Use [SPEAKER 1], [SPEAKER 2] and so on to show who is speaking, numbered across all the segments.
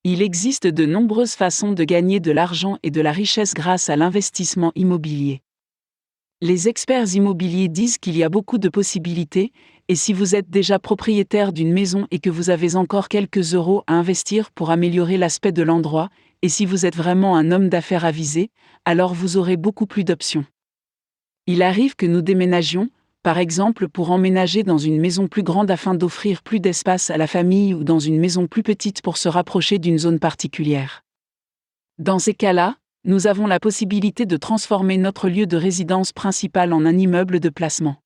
[SPEAKER 1] Il existe de nombreuses façons de gagner de l'argent et de la richesse grâce à l'investissement immobilier. Les experts immobiliers disent qu'il y a beaucoup de possibilités, et si vous êtes déjà propriétaire d'une maison et que vous avez encore quelques euros à investir pour améliorer l'aspect de l'endroit, et si vous êtes vraiment un homme d'affaires avisé, alors vous aurez beaucoup plus d'options. Il arrive que nous déménagions, par exemple pour emménager dans une maison plus grande afin d'offrir plus d'espace à la famille ou dans une maison plus petite pour se rapprocher d'une zone particulière. Dans ces cas-là, nous avons la possibilité de transformer notre lieu de résidence principal en un immeuble de placement.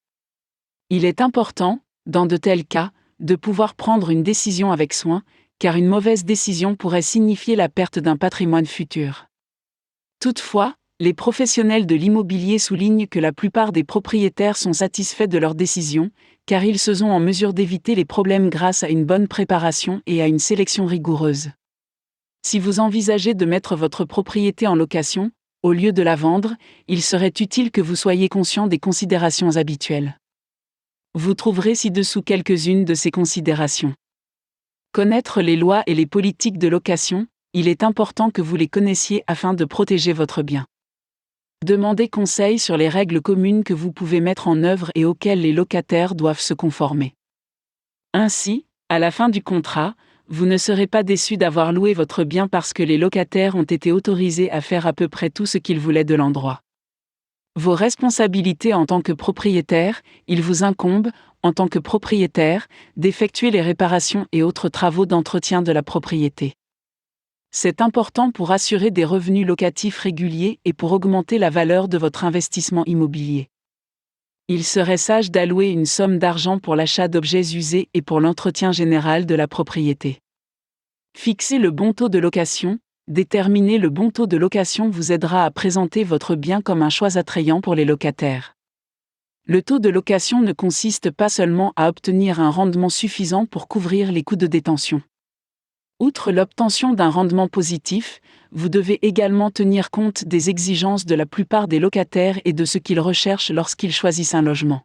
[SPEAKER 1] Il est important, dans de tels cas, de pouvoir prendre une décision avec soin, car une mauvaise décision pourrait signifier la perte d'un patrimoine futur. Toutefois, les professionnels de l'immobilier soulignent que la plupart des propriétaires sont satisfaits de leurs décisions, car ils sont en mesure d'éviter les problèmes grâce à une bonne préparation et à une sélection rigoureuse. Si vous envisagez de mettre votre propriété en location, au lieu de la vendre, il serait utile que vous soyez conscient des considérations habituelles. Vous trouverez ci-dessous quelques-unes de ces considérations. Connaître les lois et les politiques de location, il est important que vous les connaissiez afin de protéger votre bien. Demandez conseil sur les règles communes que vous pouvez mettre en œuvre et auxquelles les locataires doivent se conformer. Ainsi, à la fin du contrat, vous ne serez pas déçu d'avoir loué votre bien parce que les locataires ont été autorisés à faire à peu près tout ce qu'ils voulaient de l'endroit. Vos responsabilités en tant que propriétaire, il vous incombe, en tant que propriétaire, d'effectuer les réparations et autres travaux d'entretien de la propriété. C'est important pour assurer des revenus locatifs réguliers et pour augmenter la valeur de votre investissement immobilier. Il serait sage d'allouer une somme d'argent pour l'achat d'objets usés et pour l'entretien général de la propriété. Fixer le bon taux de location, déterminer le bon taux de location vous aidera à présenter votre bien comme un choix attrayant pour les locataires. Le taux de location ne consiste pas seulement à obtenir un rendement suffisant pour couvrir les coûts de détention. Outre l'obtention d'un rendement positif, vous devez également tenir compte des exigences de la plupart des locataires et de ce qu'ils recherchent lorsqu'ils choisissent un logement.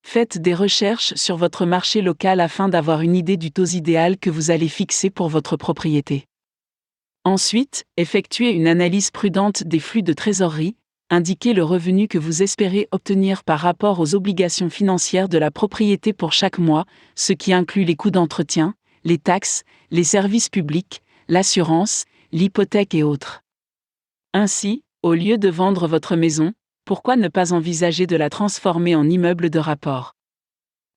[SPEAKER 1] Faites des recherches sur votre marché local afin d'avoir une idée du taux idéal que vous allez fixer pour votre propriété. Ensuite, effectuez une analyse prudente des flux de trésorerie, indiquez le revenu que vous espérez obtenir par rapport aux obligations financières de la propriété pour chaque mois, ce qui inclut les coûts d'entretien, les taxes, les services publics, l'assurance, l'hypothèque et autres. Ainsi, au lieu de vendre votre maison, pourquoi ne pas envisager de la transformer en immeuble de rapport ?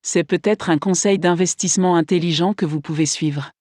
[SPEAKER 1] C'est peut-être un conseil d'investissement intelligent que vous pouvez suivre.